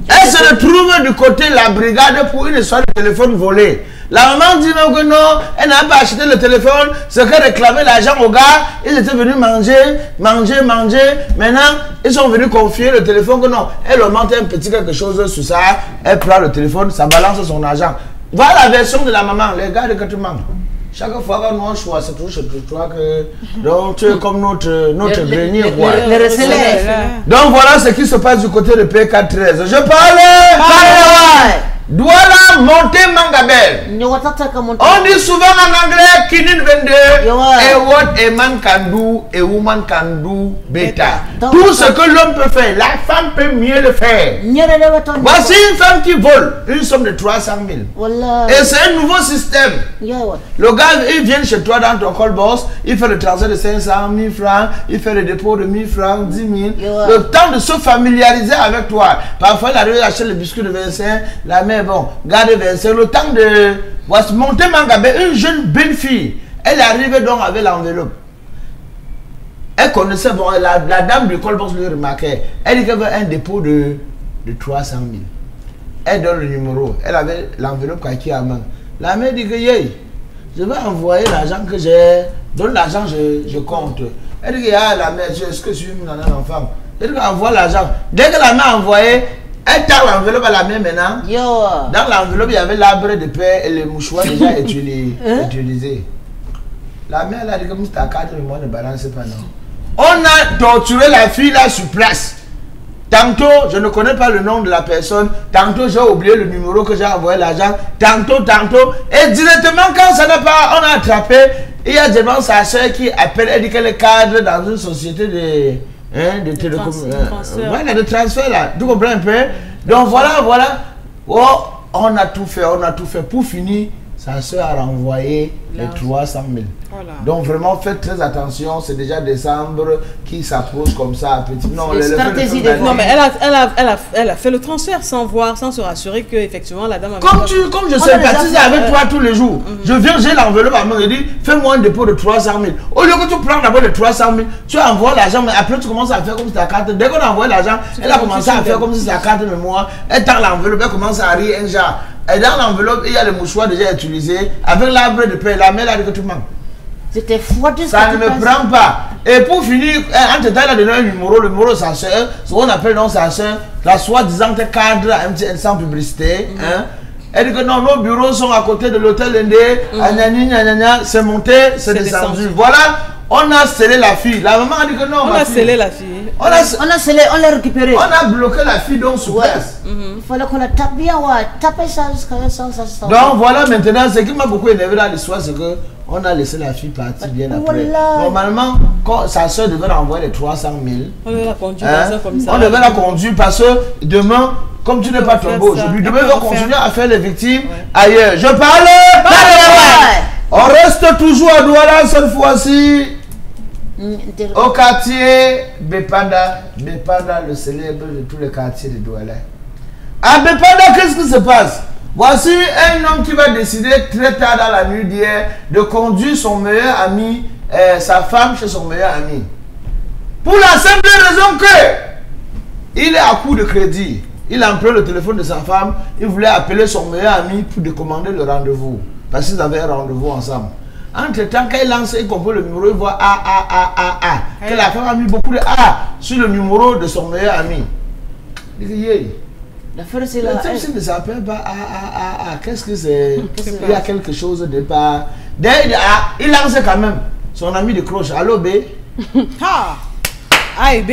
Elle se retrouve du côté de la brigade pour une histoire de téléphone volé. La maman dit même que non, elle n'a pas acheté le téléphone, c'est qu'elle réclamait l'argent aux gars. Ils étaient venus manger. Maintenant, ils sont venus confier le téléphone que non, elle leur monte un petit quelque chose sur ça. Elle prend le téléphone, ça balance son argent. Voilà la version de la maman, les gars de que tu manques. Chaque fois qu'on nous choisit, c'est toujours chez toi que donc tu es comme notre grenier roi. Donc voilà ce qui se passe du côté de PK13. Je parle. Douala monter Mangabel. On dit souvent en anglais Kinin 22 et what a man can do, a woman can do better. Tout ce que l'homme peut faire, la femme peut mieux le faire. Voici une femme qui vole une somme de 300 000. Et c'est un nouveau système. Le gars, il vient chez toi dans ton call boss, il fait le transfert de 500 000 francs, il fait le dépôt de 1000 francs, 10 000. Le temps de se familiariser avec toi. Parfois, il arrive à acheter le biscuit de 25, la mère, bon, garde 25. Le temps de voici monter Mangabé, une jeune belle fille. Elle arrivait donc avec l'enveloppe. Elle connaissait, bon, la dame du call boss lui remarquait. Elle dit qu'elle avait un dépôt de 300 000. Elle donne le numéro. Elle avait l'enveloppe qui a main. La mère dit que je vais envoyer l'argent que j'ai. Donne l'argent, je compte. Elle dit que la mère, est-ce que je suis une enfant? Elle dit qu'envoie l'argent. Dès que la mère a envoyé, elle t'a l'enveloppe à la main maintenant. Dans l'enveloppe, il y avait l'arbre de paix et le mouchoir déjà utilisé. La mère a dit que ta carte de moi ne balance pas, non. On a torturé la fille là sur place. Tantôt, je ne connais pas le nom de la personne. Tantôt, j'ai oublié le numéro que j'ai envoyé l'argent. Tantôt. Et directement, quand ça n'a pas, on a attrapé. Il y a des gens, sa soeur qui appelle, elle dit qu'elle est cadre dans une société de télécommunications. Voilà, de transfert là. Tu comprends un peu? Donc voilà. Oh, on a tout fait. Pour finir, sa soeur a renvoyé les 300 000. Voilà. Donc vraiment, faites très attention. C'est déjà décembre qui s'approche comme ça. Petit. Non, non, mais elle a fait le transfert sans voir, sans se rassurer que effectivement la dame. Comme je sympathise avec toi tous les jours, je viens, j'ai l'enveloppe à moi, je dis, fais-moi un dépôt de 300 000. Au lieu que tu prends d'abord les 300 000, tu envoies l'argent, mais après tu commences à faire comme si ta carte. Dès qu'on envoie l'argent, elle a commencé à faire comme si sa carte de mémoire. Elle tend l'enveloppe, elle commence à rire un genre. Et dans l'enveloppe, il y a le mouchoir déjà utilisé. Avec l'arbre de paix, la mère a dit que tu manques. C'était froid. Ça ne me prend pas. Et pour finir, entre temps, il a donné un numéro, le numéro de sa soeur, ce qu'on appelle donc sa soeur, la soi-disant cadre à un sans publicité. Elle dit que non, nos bureaux sont à côté de l'hôtel Indé, c'est monté, c'est descendu. Voilà, on a scellé la fille. La maman a dit que non. On a scellé la fille. On a scellé, on l'a récupéré. On a bloqué la fille donc sur place. Il fallait qu'on la tape bien, taper ça jusqu'à ça. Donc voilà maintenant, ce qui m'a beaucoup énervé dans l'histoire, c'est que on a laissé la fille partir bien après. Normalement, quand sa soeur devait renvoyer les 300 000, on devait la conduire comme ça. On devait la conduire parce que demain, comme tu n'es pas tombé aujourd'hui, demain on va continuer à faire les victimes ailleurs. Je parle. On reste toujours à Douala cette fois-ci. Au quartier Bepanda, le célèbre de tous les quartiers de Douala. À Bepanda, qu'est-ce qui se passe? Voici un homme qui va décider très tard dans la nuit d'hier de conduire son meilleur ami, sa femme chez son meilleur ami. Pour la simple raison que il est à court de crédit. Il emprunte le téléphone de sa femme, il voulait appeler son meilleur ami pour décommander le rendez-vous. Parce qu'ils avaient un rendez-vous ensemble. Entre-temps, quand il lance, il comprend le numéro, il voit A. Que la femme a mis beaucoup de A sur le numéro de son meilleur ami. Il dit, l'affaire c'est là. Le type ne s'appelle pas A. Qu'est-ce que c'est? Il y a quelque chose de pas. Il lance quand même. Son ami décroche. Allô, B. A et B.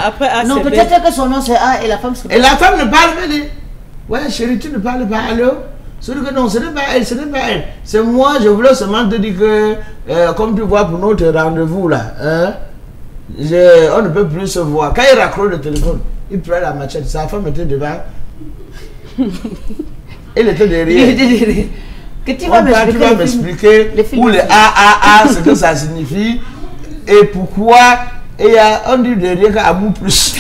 Après A, non, peut-être que son nom c'est A et la femme c'est B. Et la femme ne parle pas. Ouais, chérie, tu ne parles pas. Allô? Que non, ce n'est pas elle, c'est moi, je voulais seulement te dire que, comme tu vois pour notre rendez-vous là, on ne peut plus se voir. Quand il raccroche le téléphone, il prend la machette, sa femme était devant. Elle était derrière. Que tu vas m'expliquer où le A, ce que ça signifie et pourquoi. Et on dit derrière qu'à bout plus.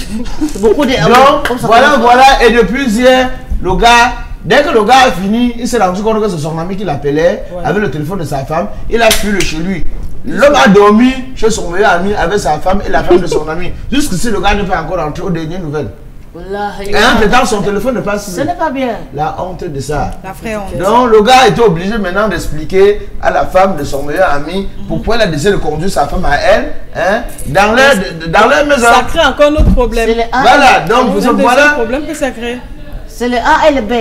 Beaucoup de donc, voilà, et depuis hier, le gars. Dès que le gars a fini, il s'est rendu compte que c'est son ami qui l'appelait avec le téléphone de sa femme. Il a fui chez lui. L'homme a dormi chez son meilleur ami avec sa femme et la femme de son ami. Jusqu'ici, le gars n'est pas encore rentré aux dernières nouvelles. Et entre-temps, son téléphone ne passe plus. Ce n'est pas bien. La honte de ça. La vraie honte. Donc, le gars était obligé maintenant d'expliquer à la femme de son meilleur ami pourquoi il a décidé de conduire sa femme à elle dans leur maison. Ça crée encore un autre problème. Voilà, donc voilà. Problème que ça crée. C'est le A et le B.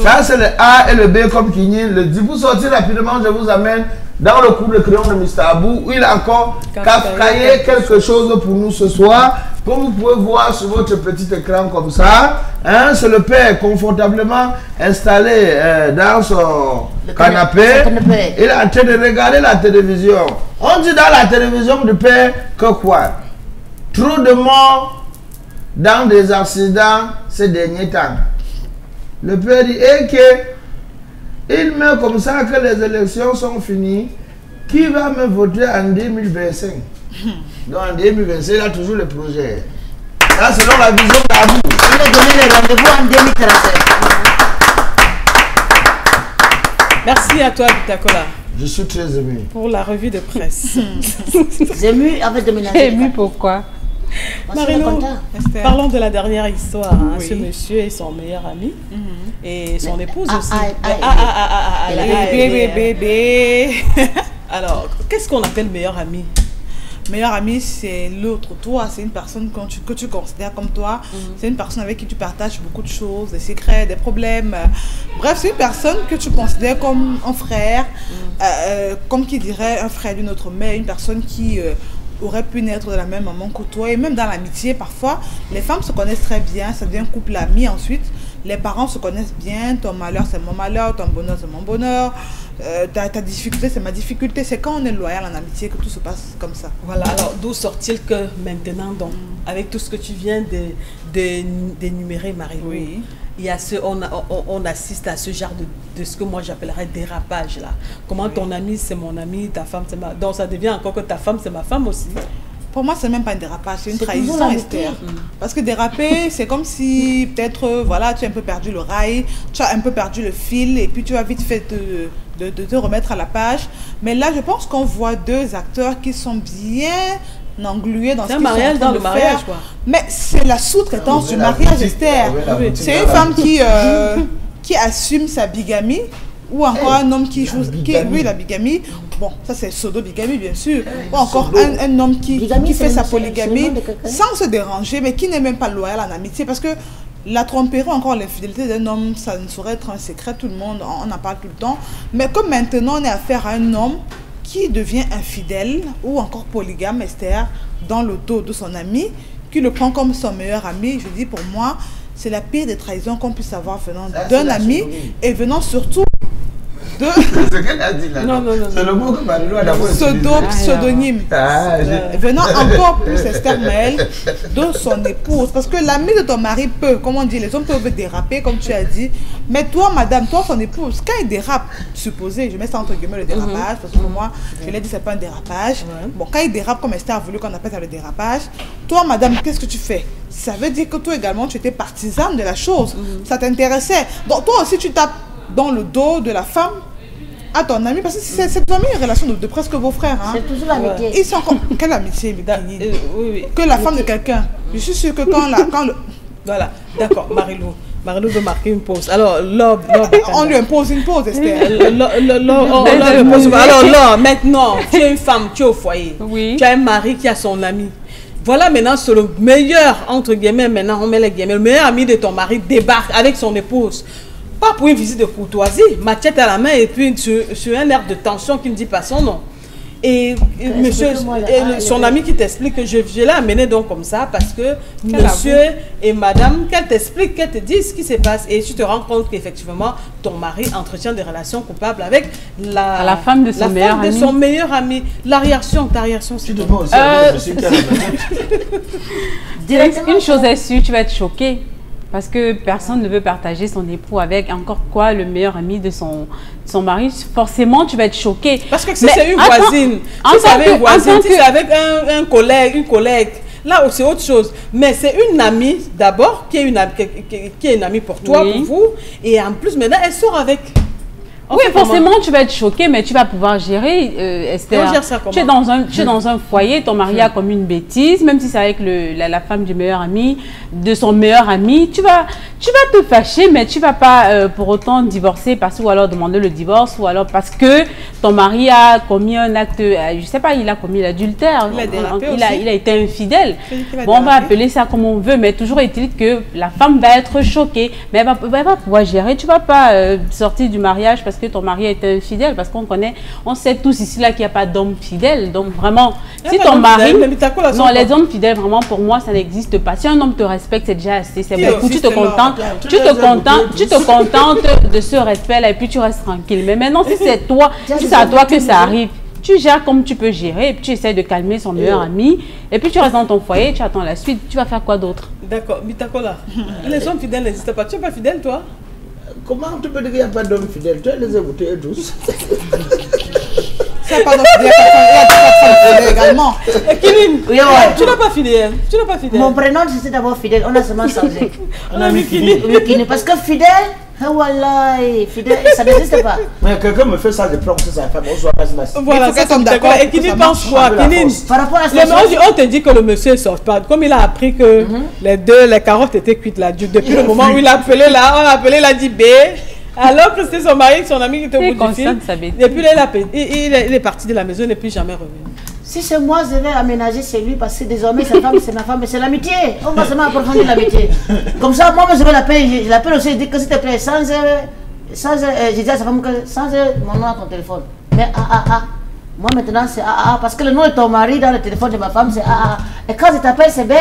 Ça, c'est le A et le B comme Kini le dit. Vous sortez rapidement, je vous amène dans le coup de crayon de Mr. Abou, où il a encore kafkaillé quelque chose pour nous ce soir. Comme vous pouvez voir sur votre petit écran comme ça, hein, c'est le père confortablement installé dans son canapé. Il est en train de regarder la télévision. On dit dans la télévision du père que quoi? Trop de morts dans des accidents ces derniers temps. Le père dit il met comme ça que les élections sont finies. Qui va me voter en 2025? Donc en 2025, il a toujours le projet. Là, selon la vision d'Abou. Il a donné les rendez-vous en 2035. Merci à toi, Bitakola. Je suis très ému. Pour la revue de presse. Ému avec de ménager. Ému pourquoi? Marilou, parlons de la dernière histoire. Hein. Ce monsieur et son meilleur ami. Et son épouse aussi. Bébé. Alors, qu'est-ce qu'on appelle meilleur ami? Meilleur ami, c'est l'autre. Toi, c'est une personne que tu considères comme toi. C'est une personne avec qui tu partages beaucoup de choses, des secrets, des problèmes. Bref, c'est une personne que tu considères comme un frère, comme qui dirait un frère d'une autre mère, une personne qui aurait pu naître de la même maman que toi. Et même dans l'amitié, parfois, les femmes se connaissent très bien, ça devient un couple ami ensuite. Les parents se connaissent bien, ton malheur c'est mon malheur, ton bonheur c'est mon bonheur. Ta difficulté, c'est ma difficulté. C'est quand on est loyal en amitié que tout se passe comme ça. Voilà, alors d'où sort-il que maintenant, donc, avec tout ce que tu viens d'énumérer, Marie, oui. Il y a on assiste à ce genre de ce que moi j'appellerais dérapage là. Comment ton ami c'est mon ami, ta femme c'est ma... Donc ça devient encore que ta femme c'est ma femme aussi. Pour moi, c'est même pas un dérapage, c'est une trahison, Esther. Parce que déraper, c'est comme si peut-être, voilà, tu as un peu perdu le rail, tu as un peu perdu le fil, et puis tu vas vite fait de te remettre à la page. Mais là, je pense qu'on voit deux acteurs qui sont bien englués dans ce qu'ils sont en train de dans le mariage, quoi. Mais c'est la sous-traitance du mariage, Esther. C'est une femme qui assume sa bigamie. Ou encore un homme qui joue, oui, la bigamie, bon, ça c'est pseudo-bigamie bien sûr, ou encore un homme qui fait sa polygamie sans se déranger, mais qui n'est même pas loyal en amitié, parce que la tromperie, encore l'infidélité d'un homme, ça ne saurait être un secret, tout le monde en en parle tout le temps, mais comme maintenant on est affaire à un homme qui devient infidèle, ou encore polygame, Esther, dans le dos de son ami, qui le prend comme son meilleur ami, je dis pour moi, c'est la pire des trahisons qu'on puisse avoir venant d'un ami, et venant surtout de... C'est qu'elle a dit là. Non. C'est le mot que Marilou a d'abord utilisé. Pseudonyme. Venant encore plus externel de son épouse. Parce que l'ami de ton mari peut, comme on dit, les hommes peuvent déraper, comme tu as dit. Mais toi, madame, toi, son épouse, quand il dérape, supposé, je mets ça entre guillemets le dérapage, parce que pour moi, je l'ai dit, c'est pas un dérapage. Bon, quand il dérape, comme Esther a voulu qu'on appelle ça le dérapage, toi, madame, qu'est-ce que tu fais? Ça veut dire que toi également, tu étais partisane de la chose. Ça t'intéressait. Donc, toi aussi, tu tapes dans le dos de la femme à ton ami, parce que c'est vraiment une relation de presque vos frères. Hein. C'est toujours l'amitié. Ils sont comme... Quelle amitié, oui. Que la femme de quelqu'un. Je suis sûre que quand le... Voilà, d'accord, Marilou veut marquer une pause. Alors, on lui impose une pause, Esther. Alors là, maintenant, tu es une femme, tu es au foyer. Oui. Tu as un mari qui a son ami. Voilà, maintenant, c'est le meilleur, entre guillemets, maintenant, on met les guillemets, le meilleur ami de ton mari débarque avec son épouse. Pas pour une visite de courtoisie, machette à la main et puis sur un air de tension qui ne dit pas son nom. Et monsieur, son ami qui t'explique que je l'ai amené donc comme ça parce que monsieur et madame, qu'elle t'explique, qu'elle te dise ce qui se passe et tu te rends compte qu'effectivement ton mari entretient des relations coupables avec la femme de son meilleur ami. Ta réaction, c'est une chose est sûre, tu vas être choquée. Parce que personne ne veut partager son époux avec encore quoi le meilleur ami de son mari. Forcément, tu vas être choqué. Parce que si c'est une voisine, si c'est une voisine, si c'est avec un collègue, une collègue, là c'est autre chose. Mais c'est une amie d'abord qui est une amie pour toi, pour vous. Et en plus, maintenant, elle sort avec... Oui, forcément, tu vas être choqué, mais tu vas pouvoir gérer, Esther. Tu es dans un foyer, ton mari a commis une bêtise, même si c'est avec la femme du meilleur ami, de son meilleur ami. Tu vas te fâcher, mais tu ne vas pas pour autant divorcer ou alors demander le divorce, ou alors parce que ton mari a commis un acte, je ne sais pas, il a commis l'adultère. Il a été infidèle. Bon, on va appeler ça comme on veut, mais toujours est-il que la femme va être choquée, mais elle va pouvoir gérer. Tu ne vas pas sortir du mariage parce parce que ton mari est infidèle, parce qu'on connaît, on sait tous ici là qu'il n'y a pas d'homme fidèle. Donc vraiment, si ton mari... Non, les hommes fidèles, vraiment, pour moi, ça n'existe pas. Si un homme te respecte, c'est déjà assez, c'est beaucoup. Tu te contentes de ce respect-là et puis tu restes tranquille. Mais maintenant, si c'est toi, si c'est à toi que ça arrive, tu gères comme tu peux gérer, et puis tu essaies de calmer son meilleur ami, et puis tu restes dans ton foyer, tu attends la suite, tu vas faire quoi d'autre? D'accord, Mitakola, les hommes fidèles n'existent pas. Tu n'es pas fidèle, toi? Comment tu peux dire qu'il n'y a pas d'hommes fidèles? Tu as les écoutés tous. C'est pas d'homme fidèle, il y a des personnes fidèles également. Kinim, Oui, ouais. tu n'es pas fidèle. Tu n'es pas fidèle. Mon prénom, c'est d'abord fidèle. On a seulement changé. On a mis Kini. Oui, Kini. Parce que fidèle, ah voilà, fidèle, ça n'existe pas. Mais quelqu'un me fait ça, je prends ça, sa femme, on se voit pas se masser. Voilà, ça c'est d'accord. Et Kinim pense quoi? Kinim, Par rapport à ça, on te dit que le monsieur ne sort pas. Comme il a appris que les carottes étaient cuites là, depuis le moment où il a appelé là, on a appelé, il a dit B. Alors que c'était son mari, son ami qui était au bout du fil. Et puis là, il est parti de la maison, il n'est plus jamais revenu. si c'est moi, je vais aménager chez lui parce que désormais sa femme, c'est ma femme, mais c'est l'amitié. On va seulement approfondir l'amitié. Comme ça, moi, je vais l'appeler, je l'appelle aussi, je dis que s'il te plaît, je dis à sa femme que sans mon nom à ton téléphone. Mais moi maintenant c'est parce que le nom de ton mari dans le téléphone de ma femme c'est et quand je t'appelle c'est B.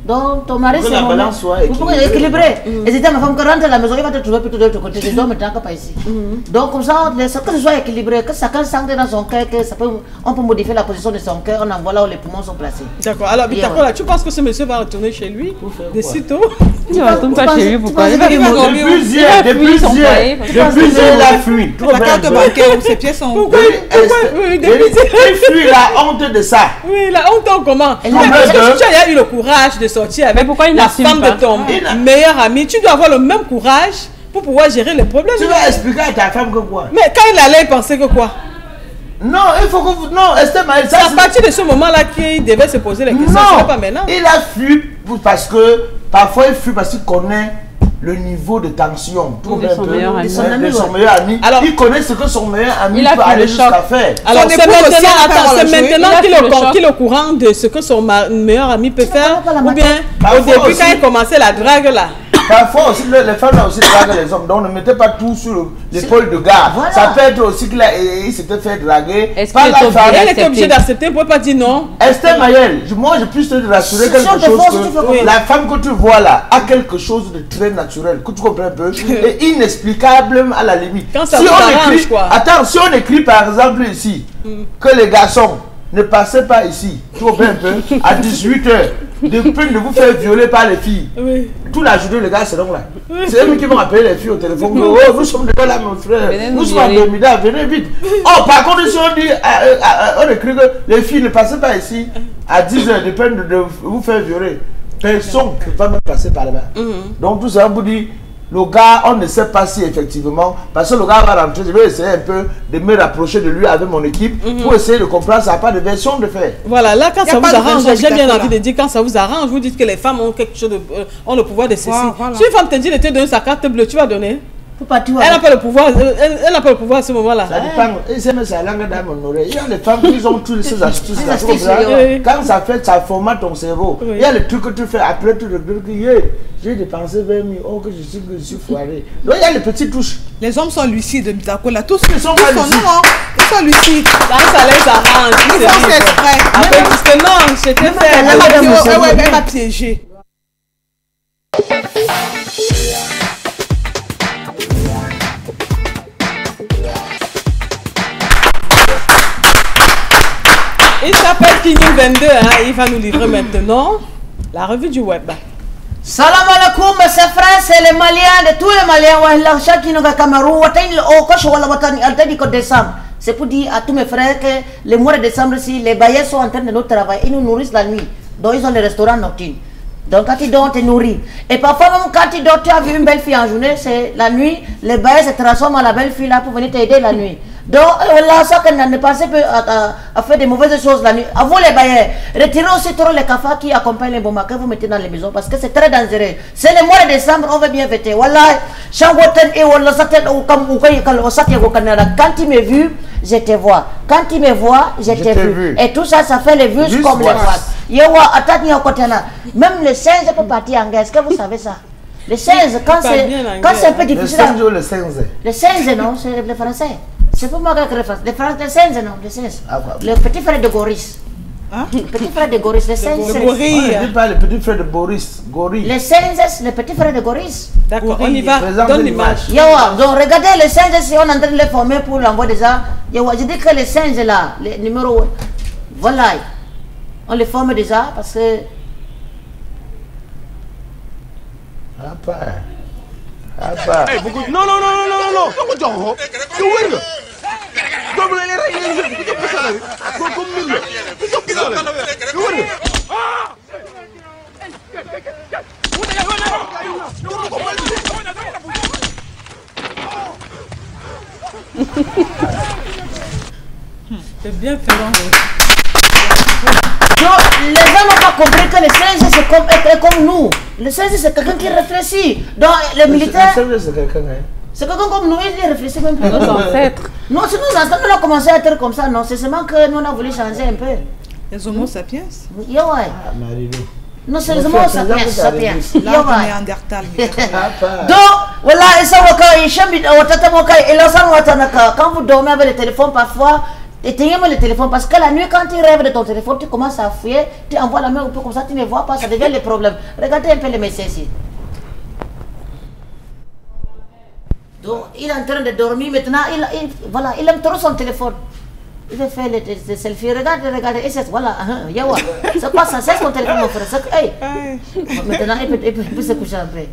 Donc ton mari c'est mon nom. Vous pouvez équilibrer. Et je dis à ma femme que rentre à la maison, il va te trouver plutôt de l'autre côté. Je dois me tranquer pas ici. Donc comme ça, que ce soit équilibré, que chacun sente dans son cœur, que ça peut, on peut modifier la position de son cœur, on envoie là où les poumons sont placés. D'accord. Alors Bitakola, tu penses que ce monsieur va retourner chez lui de sitôt? Tu vas retourner pas chez lui, pourquoi? Il va Depuis hier, il a fui. La carte bancaire, ses pieds sont... Pourquoi il fuit la honte de ça? Oui, la honte en comment? Parce que si tu as eu le courage de sortir avec la femme de ton meilleur ami, tu dois avoir le même courage pour pouvoir gérer les problèmes. Tu vas expliquer à ta femme que quoi? Mais quand il allait, il pensait que quoi? Non, il faut que vous... Non, Esther Maël, c'est à partir de ce moment-là qu'il devait se poser les questions. Non, pas maintenant. Il a fui parce que... Parfois, il fuit parce qu'il connaît le niveau de tension de son meilleur ami. Alors, il connaît ce que son meilleur ami peut aller jusqu'à faire. Alors, c'est maintenant qu'il est au courant de ce que son meilleur ami peut faire. Ou bien, au début, quand il commençait la drague là. Parfois aussi, les femmes là aussi draguent les hommes. Donc ne mettez pas tout sur l'épaule de gars. Voilà. Ça peut être aussi qu'il s'était fait draguer. Par la femme. Elle était obligée d'accepter, vous ne pouvez pas dire non. Esther Maël, moi je puisse te rassurer quelque chose que la femme que tu vois là a quelque chose de très naturel, que tu comprends un peu, et inexplicable à la limite. Quand ça vous arrange quoi. Attends, si on écrit par exemple ici, que les garçons ne passez pas ici, tu comprends un peu, à 18h, de vous faire violer par les filles. Oui. Toute la journée, les gars seront là. Oui. C'est eux qui vont appeler les filles au téléphone. Oh, nous sommes déjà là, mon frère. Nous sommes en Bermuda, venez vite. Oh, par contre, si on dit, on écrit que les filles ne passez pas ici, à 10h, de vous faire violer. Personne ne va même passer par là-bas. Donc, tout ça, on vous dit, le gars, on ne sait pas si effectivement, parce que le gars va rentrer, je vais essayer un peu de me rapprocher de lui avec mon équipe pour essayer de comprendre, ça n'a pas de version de faire. Voilà, là quand ça vous arrange, j'ai bien envie de dire quand ça vous arrange, vous dites que les femmes ont quelque chose de, ont le pouvoir de ceci. Voilà. Si une femme te dit de te donner sa carte bleue, tu vas donner? Elle n'a pas le pouvoir, elle n'a pas le pouvoir à ce moment-là. Ça dépend, c'est même sa langue dans mon oreille. Il y a les femmes qui ont toutes ces astuces là. Quand ça fait, ça formate ton cerveau. Il y a le truc que tu fais après, tu regardes que j'ai dépensé 20 000, oh que je suis foiré. Donc il y a les petites touches. Les hommes sont lucides de Mitakola. Tous ils sont pas lucides. Ils sont lucides. Quand ça les arrange, ils font exprès. Après, parce que non, c'était fait. Elle m'a piégé. Il s'appelle Kinim 22, il va nous livrer maintenant la revue du web. Salam alaikum mes frères, c'est les Maliens, de tous les Maliens, chacun au Cameroun, c'est pour dire à tous mes frères que le mois de décembre, si les bailleurs sont en train de nous travailler, ils nous nourrissent la nuit. Donc ils ont les restaurants nocturnes. Donc quand ils dort, on te nourrit. Et parfois même quand ils dort, tu as vu une belle fille en journée, c'est la nuit, les bailleurs se transforment en la belle fille là pour venir t'aider la nuit. Donc là, ça qu'on ne pensez pas à faire des mauvaises choses la nuit. À vous les bailleurs, retirez aussi trop les cafards qui accompagnent les bombes que vous mettez dans les maisons parce que c'est très dangereux. C'est le mois de décembre, on veut bien fêter. Voilà, quand il me vu, je te vois. Quand il me voit, je te vu. Et tout ça, ça fait les vues comme les voix. Même le singe peut partir en guerre. Est-ce que vous savez ça? Les singes, quand c'est un peu Le difficile. singe ou le singe? Les singes, non, c'est le français. C'est pas moi qui ai fait les français. Les singes, non, les singes. Le petit frère de Goris. Hein? Petit frère de Goris, les singes. Le gorille. On ne dit pas le petit frère de Boris, gorille. Les singes, le petit frère de Goris. D'accord, on y va. Présente Donne l'image. l'image. Yawa, donc regardez les singes, si on est en train de les former pour l'envoi déjà. Yawa, je dis que les singes là, les numéros, voilà, on les forme déjà parce que. Apa. No. Kamu jangan. Kau wira. Kau boleh lerai ini. Kau bisa lagi. Kau mila. Kau bisa lagi. Kau wira. C'est bien fait. Donc, les gens n'ont pas compris que les singes c'est comme nous. Le singe c'est quelqu'un qui réfléchit. Donc les militaires. Le singe c'est quelqu'un, hein? C'est quelqu'un comme nous, il réfléchit même plus. Nos ancêtres. Non, c'est nos ancêtres, on a commencé à être comme ça, non. C'est seulement que nous on a voulu changer un peu. Les homo sapiens. Yeah, ouais. Ah, Marilou. Non, c'est les homo sapiens. Là, on est Néandertal. Donc, voilà, et ça, quand vous dormez avec le téléphone, parfois, éteignez le téléphone parce que la nuit, quand tu rêves de ton téléphone, tu commences à fouiller, tu envoies la main un peu comme ça, tu ne vois pas, ça devient le problème. Regardez un peu les médecins ici. Donc, il est en train de dormir maintenant, voilà, il aime trop son téléphone. Il veut faire les selfies, regardez, et c'est, voilà, yawa. C'est quoi ça, c'est son téléphone, mon frère. Hey. Maintenant, il peut se coucher après.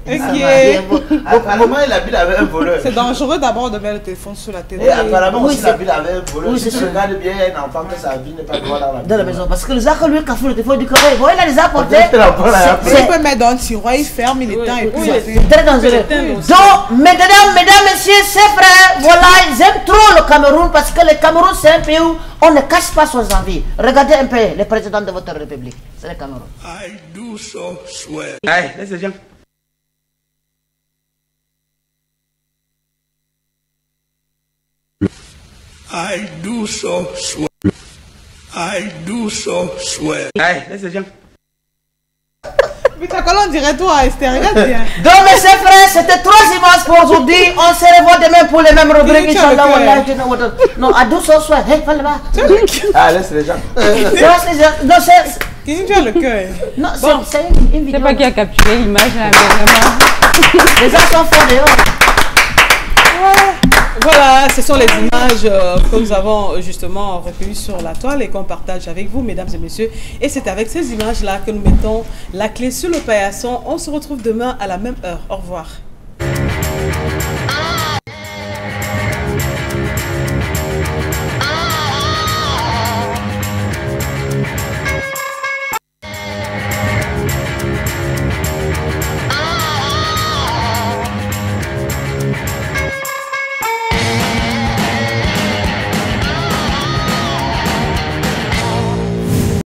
Apparemment, il habite avec un voleur. C'est dangereux d'abord de mettre le téléphone sur la télé. Et apparemment, Oui, aussi, il habite avec un voleur. oui, Si c'est tu sûr. regardes bien un enfant que sa vie n'est pas droit Dans la maison, parce que le Zach, lui, café le téléphone du corps, bon, il a déjà apporté. Il peut mettre dans le tiroir, il ferme, il éteint et puis ça fait. Très dangereux. Donc, mesdames, messieurs, ses frères, voilà, ils aiment trop le Cameroun parce que le Cameroun, c'est un pays où on ne cache pas ses envies. Regardez un peu le président de votre république. C'est le Cameroun. I do so swear. Allez, laisse les gens. I do so swear. I do so swear. Allez, laisse les gens. Putain, comment on dirait toi, Esther? Regarde bien. Donc, mes chers frères, c'était 3 images pour aujourd'hui. On se revoit demain pour les mêmes rubriques. Inch'Allah, wallah, non, à 12 au soir. Hey, fais là-bas. Ah, laisse les gens. Non, c'est. Qui tu as le cœur? Non, Bon. c'est une Je sais vidéo. pas qui a capturé l'image là, mais vraiment. Les gens sont forts dehors. Voilà, ce sont les images que nous avons justement recueillies sur la toile et qu'on partage avec vous, mesdames et messieurs. Et c'est avec ces images-là que nous mettons la clé sur le paillasson. On se retrouve demain à la même heure. Au revoir.